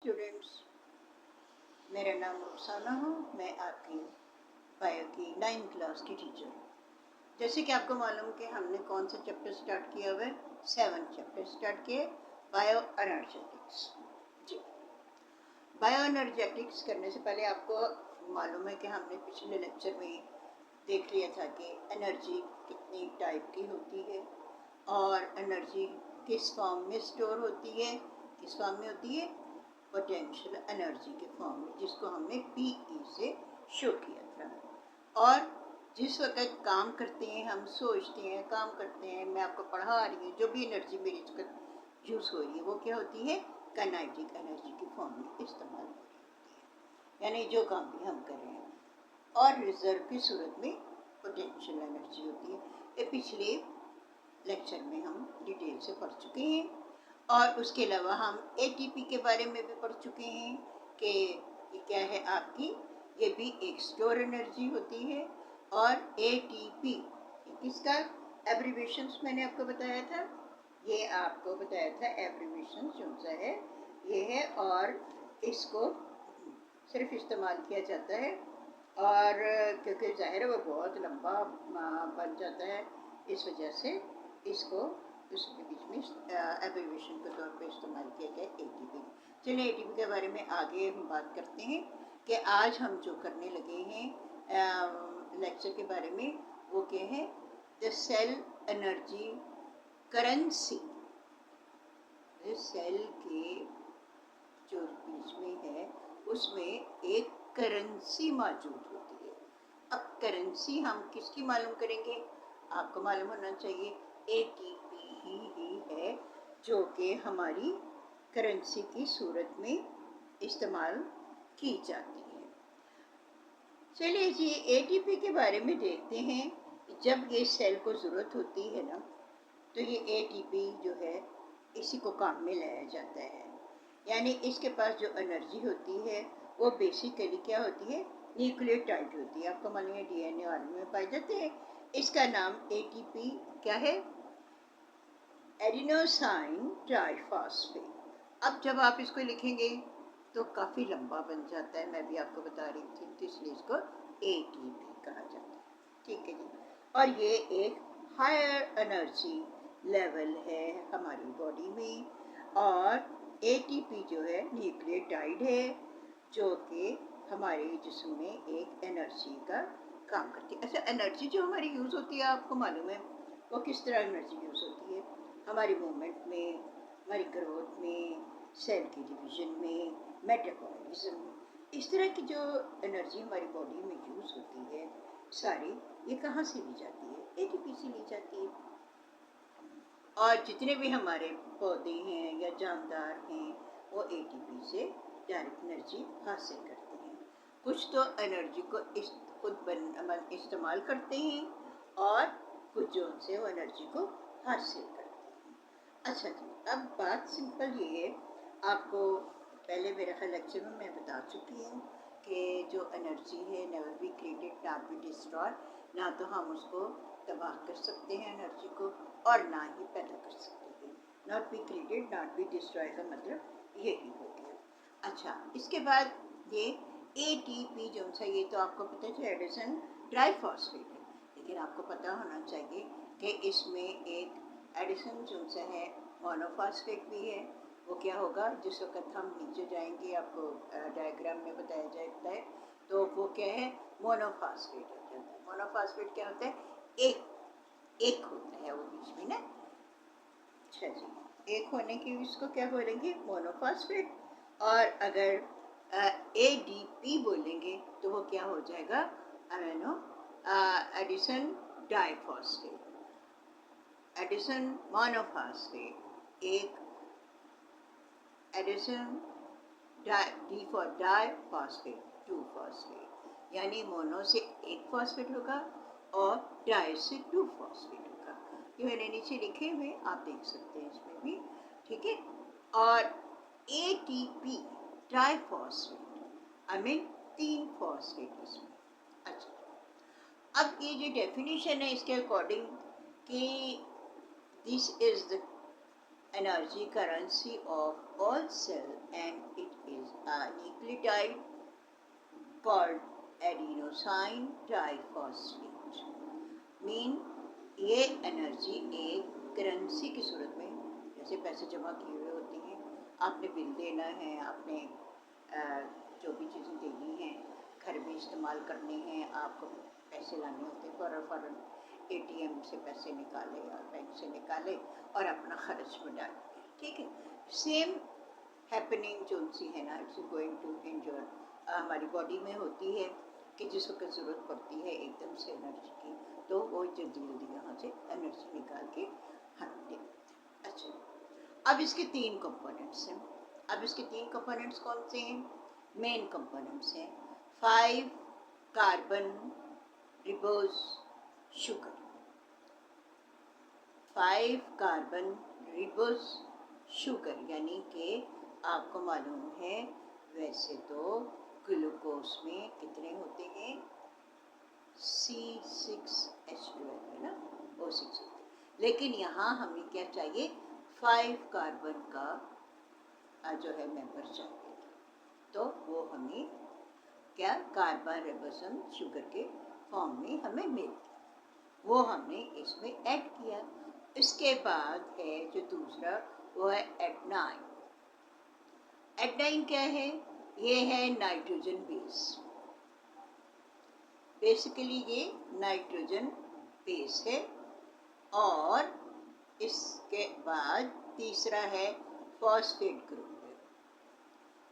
Students, मेरा नाम रुखसाना हो। मैं आपकी बायो की 9th क्लास की टीचर हूँ। जैसे कि आपको मालूम कि हमने कौन सा चैप्टर स्टार्ट किया हुआ है, 7th चैप्टर स्टार्ट किए, बायो एनर्जेटिक्स। जी, बायो एनर्जेटिक्स करने से पहले आपको मालूम है कि हमने पिछले लेक्चर में देख लिया था कि एनर्जी कितनी टाइप की होती है और एनर्जी किस फॉर्म में स्टोर होती है, किस फॉर्म में होती है, पोटेंशियल एनर्जी के फॉर्म में, जिसको हमने पीई से शो किया था। और जिस वक्त काम करते हैं, हम सोचते हैं, काम करते हैं, मैं आपको पढ़ा रही हूँ, जो भी एनर्जी मेरी यूज़ हो रही है वो क्या होती है, काइनेटिक एनर्जी के फॉर्म में इस्तेमाल हो रही है, यानी जो काम भी हम कर रहे हैं। और रिजर्व की सूरत में पोटेंशियल एनर्जी होती है। ये पिछले लेक्चर में हम डिटेल से पढ़ चुके हैं। और उसके अलावा हम एटीपी के बारे में भी पढ़ चुके हैं कि ये क्या है आपकी, ये भी एक स्टोर एनर्जी होती है। और एटीपी किसका एब्रीवेशंस मैंने आपको बताया था, ये आपको बताया था एब्रीवेशंस जो सा है ये है, और इसको सिर्फ इस्तेमाल किया जाता है। और क्योंकि जाहिर है वो बहुत लंबा बन जाता है, इस वजह से इसको उसके बीच में एब्रीवेशन के तौर पे इस्तेमाल किया गया एटीपी। चलिए एटीपी के बारे में आगे हम बात करते हैं कि आज हम जो करने लगे हैं लेक्चर के बारे में, वो क्या है, the cell energy currency. Cell के जो बीच में है उसमें एक करेंसी मौजूद होती है। अब करेंसी हम किसकी मालूम करेंगे, आपको मालूम होना चाहिए एटीपी ही है जो कि हमारी करेंसी की सूरत में इस्तेमाल की जाती है। चलिए जी, एटीपी के बारे में देखते हैं। जब ये सेल को ज़रूरत होती है ना, तो ये एटीपी जो है इसी को काम में लाया जाता है। यानी इसके पास जो एनर्जी होती है वो बेसिकली क्या होती है, न्यूक्लियोटाइड होती है। आपको मालूम है डीएनए आरएनए में पाए जाते हैं। इसका नाम एटीपी क्या है, एडिनोसाइन ट्राइफॉस्फेट। अब जब आप इसको लिखेंगे तो काफ़ी लंबा बन जाता है, मैं भी आपको बता रही थी, तो इसलिए इसको एटीपी कहा जाता है। ठीक है जी। और ये एक हायर एनर्जी लेवल है हमारी बॉडी में। और एटीपी जो है न्यूक्लियोटाइड है जो कि हमारे जिस्म में एक एनर्जी का काम करती है। अच्छा, एनर्जी जो हमारी यूज़ होती है, आपको मालूम है वो किस तरह एनर्जी यूज़ होती है, हमारी मूवमेंट में, हमारी ग्रोथ में, सेल की डिवीजन में, मेटाबॉलिज्म, इस तरह की जो एनर्जी हमारी बॉडी में यूज़ होती है सारी, ये कहाँ से ली जाती है, एटीपी से ली जाती है। और जितने भी हमारे पौधे हैं या जानदार हैं वो एटीपी से डायरेक्ट एनर्जी हासिल करते हैं। कुछ तो एनर्जी को खुद इस्तेमाल करते हैं और कुछ जो उनसे वो एनर्जी को हासिल करते हैं। अच्छा जी, अब बात सिंपल ये है, आपको पहले मेरे ख्याल लेक्चर में मैं बता चुकी हूँ कि जो एनर्जी है never be created not be destroy, ना तो हम उसको तबाह कर सकते हैं एनर्जी को और ना ही पैदा कर सकते हैं। Not be created not be destroy का मतलब यही हो गया। अच्छा, इसके बाद ये एटीपी जो सा, ये तो आपको पता है एडिसन ट्राइफॉस्फेट है, लेकिन आपको पता होना चाहिए कि इसमें एक एडिसन जो सा है मोनोफॉस्फेट भी है। वो क्या होगा, जिस वक्त हम नीचे जाएंगे आपको डायग्राम में बताया जाता है, तो वो क्या है, मोनोफॉस्फेट हो जाता है। मोनोफॉस्फेट क्या होता है, एक होता है वो बीच में ना। अच्छा जी, एक होने की इसको क्या बोलेंगे, मोनोफॉस्फेट। और अगर एडीपी बोलेंगे तो वो क्या हो जाएगा, amino adenosine diphosphate, adenosine monophosphate, एक adenosine D for diphosphate, 2 phosphate, यानी मोनो से एक फॉस्फेट होगा और डाई से 2 फॉस्फेट होगा। ये मैंने नीचे लिखे हुए आप देख सकते हैं इसमें भी, ठीक है। और ATP triphosphate, I mean 3 phosphate इसमें। अच्छा, अब ये जो डेफिनेशन है इसके अकॉर्डिंग कि this is the energy currency of all cell and it nucleotide called adenosine triphosphate. Mean ये एनर्जी एक करेंसी की सूरत में, जैसे पैसे जमा किए हुए होते हैं, आपने बिल देना है, आपने जो भी चीज़ें देनी हैं, घर में इस्तेमाल करने हैं, आपको पैसे लाने होते हैं, फ़ौरन ATM से पैसे निकाले और बैंक से निकाले और अपना खर्च में डाले, ठीक है। सेम हैपनिंग जो सी है ना, इट्स गोइंग टू इंजोर हमारी बॉडी में होती है कि जिस वक्त ज़रूरत पड़ती है एकदम से एनर्जी की, तो वो जल्दी यहाँ से एनर्जी निकाल के हम देते। अच्छा, अब इसके तीन कंपोनेंट्स हैं। अब इसके तीन कंपोनेंट्स कौन से हैं? मेन कंपोनेंट्स हैं 5 carbon ribose sugar. 5 carbon ribose sugar यानी कि आपको मालूम है वैसे तो ग्लूकोज में कितने होते हैं? C6H12 है ना, O6 होते हैं। लेकिन यहाँ हमें क्या चाहिए? 5 कार्बन का जो है मेंबर चाहिए, तो वो हमें क्या कार्बन रिबोसम शुगर के फॉर्म में हमें मिल गया, वो हमने इसमें ऐड किया। इसके बाद है जो दूसरा, वो है एडेनाइन। एडेनाइन क्या है? ये है नाइट्रोजन बेस। बेसिकली ये नाइट्रोजन बेस है। और इसके बाद तीसरा है फॉस्फेट ग्रुप है,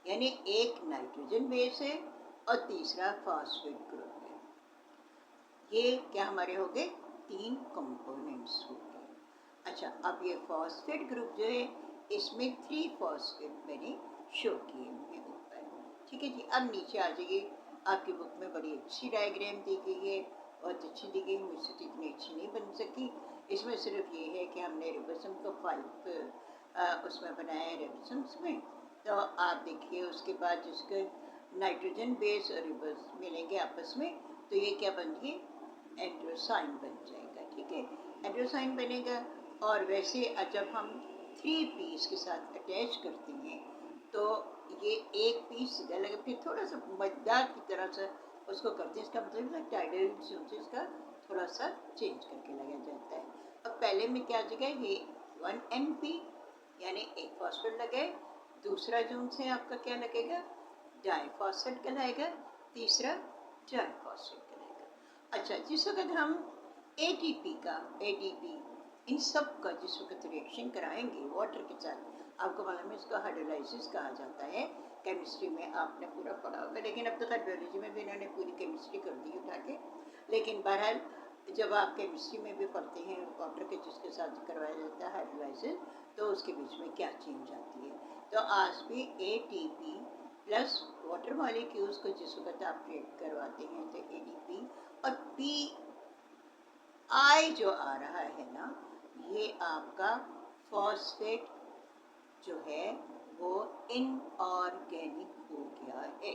यानी एक नाइट्रोजन बेस है और तीसरा फॉस्फेट ग्रुप है। ये क्या हमारे हो गए? 3 कंपोनेंट्स हो गए। अच्छा, अब ये फॉस्फेट ग्रुप जो है इसमें 3 फॉस्फेट मैंने शो किए हुए ऊपर, ठीक है जी। अब नीचे आ जाइए, आपकी बुक में बड़ी अच्छी डायग्राम दी गई है, बहुत अच्छी दी गई, मुझसे तो इतनी अच्छी नहीं बन सकी। इसमें सिर्फ ये है कि हमने रिबोसम को 5 उसमें बनाया है रिबोसम्स में। तो आप देखिए उसके बाद जिसके नाइट्रोजन बेस और रिबोस मिलेंगे आपस में, तो ये क्या बन गई? एंड्रोसाइन बन जाएगा, ठीक है। एंड्रोसाइन बनेगा। और वैसे जब हम 3 पीस के साथ अटैच करते हैं तो ये एक पीस सीधा लगे, फिर थोड़ा सा मजेदार की तरह से उसको करते हैं। इसका मतलब टाइडल से इसका थोड़ा सा चेंज करके लगाया जाता है। अब पहले में क्या जगह ये 1 NP यानी एक फॉस्फेट लगे, दूसरा जो उनसे आपका क्या लगेगा? डाइफॉस्फेट कहलाएगा, तीसरा ट्राइफॉस्फेट कहलाएगा। अच्छा, जिस वक्त हम ATP का ADP इन सब का जिस वक्त रिएक्शन कराएंगे वाटर के साथ, आपको मालूम है इसका हाइड्रोलाइसिस कहा जाता है। केमिस्ट्री में आपने पूरा पढ़ा होगा, लेकिन अब तक बायोलॉजी में भी इन्होंने पूरी केमिस्ट्री कर दी उठा के। लेकिन बहरहाल जब आप केमिस्ट्री में भी पढ़ते हैं वाटर के जिसके साथ करवाया जाता है हाइड्रोलाइसिस, तो उसके बीच में क्या चेंज आती है। तो आज भी ATP प्लस वाटर मॉलिक्यूल्स को जिस वक्त आप रिएक्ट करवाते हैं तो ADP और PI जो आ रहा है ना, ये आपका फॉस्फेट जो है वो इनऑर्गेनिक हो गया है।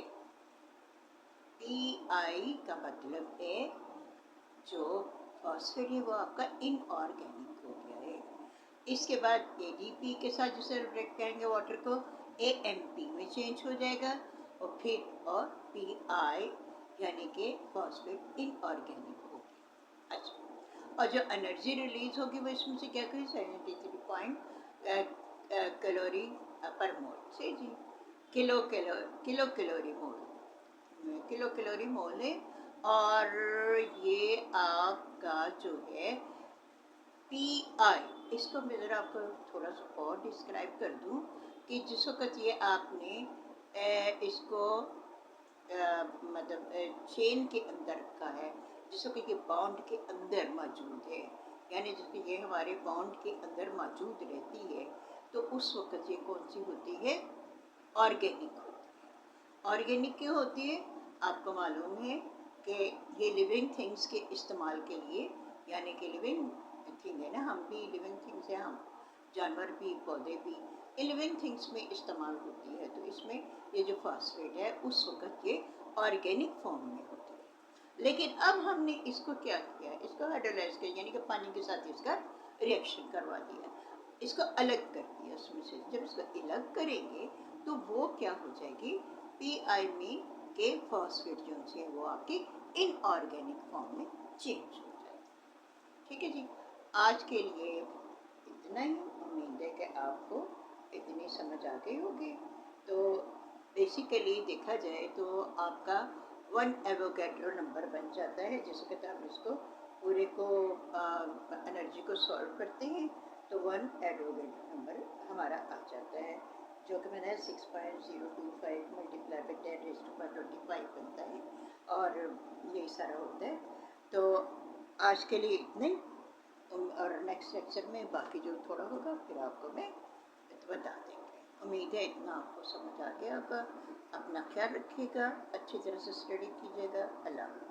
PI का मतलब है जो फॉस्फेट है वो आपका इनऑर्गेनिक हो गया है। इसके बाद ADP के साथ जिसे रिएक्ट करेंगे वाटर को, AMP में चेंज हो जाएगा और फिर और PI यानी कि फॉस्फेट इनऑर्गेनिक हो गया। अच्छा, और जो एनर्जी रिलीज होगी वो इसमें से क्या करें? 73 पॉइंट कैलोरी पर मोल से जी, किलो कैलोरी मोल है। और ये आपका जो है PI, इसको मैं ज़रा आपको थोड़ा सा और डिस्क्राइब कर दूं कि जिस वक्त ये आपने इसको मतलब चेन के अंदर रखा है, जिस वक्त ये बाउंड के अंदर मौजूद है, यानी जिसमें ये हमारे बाउंड के अंदर मौजूद रहती है, तो उस वक्त ये कौन सी होती है? ऑर्गेनिक होती है। ऑर्गेनिक क्यों होती है? आपको मालूम है कि ये लिविंग थिंग्स के इस्तेमाल के लिए, यानी कि लिविंग थिंग है ना, हम भी लिविंग थिंग्स हैं, हम जानवर भी पौधे भी लिविंग थिंग्स में इस्तेमाल होती है। तो इसमें ये जो फॉस्फेट है उस वक्त ये ऑर्गेनिक फॉर्म में होती है। लेकिन अब हमने इसको क्या किया? इसको हाइड्रोलाइज किया, यानी कि पानी के साथ इसका रिएक्शन करवा दिया, इसको अलग कर दिया उसमें से। जब इसको अलग करेंगे तो वो क्या हो जाएगी, पी आई में के फॉस्फेट जो है वो आपकी इनऑर्गेनिक फॉर्म में चेंज हो जाएगी। ठीक है जी, आज के लिए इतना ही। उम्मीद है कि आपको इतनी समझ आ गई होगी। तो बेसिकली देखा जाए तो आपका 1 एवोगैड्रो नंबर बन जाता है, जिसके कहते हम इसको पूरे को एनर्जी को सॉल्व करते हैं तो 1 एवोगैड्रो नंबर हमारा आ जाता है, जो कि मैंने 6.025 मल्टीप्लाई बाई 10⁻25 बनता है, और यही सारा होता है। तो आज के लिए इतने, और नेक्स्ट लेक्चर में बाकी जो थोड़ा होगा फिर आपको मैं बता देंगे। उम्मीद है इतना आपको समझ आ गया होगा। अपना ख्याल रखिएगा, अच्छी तरह से स्टडी कीजिएगा। अल्लाह हाफ़िज़।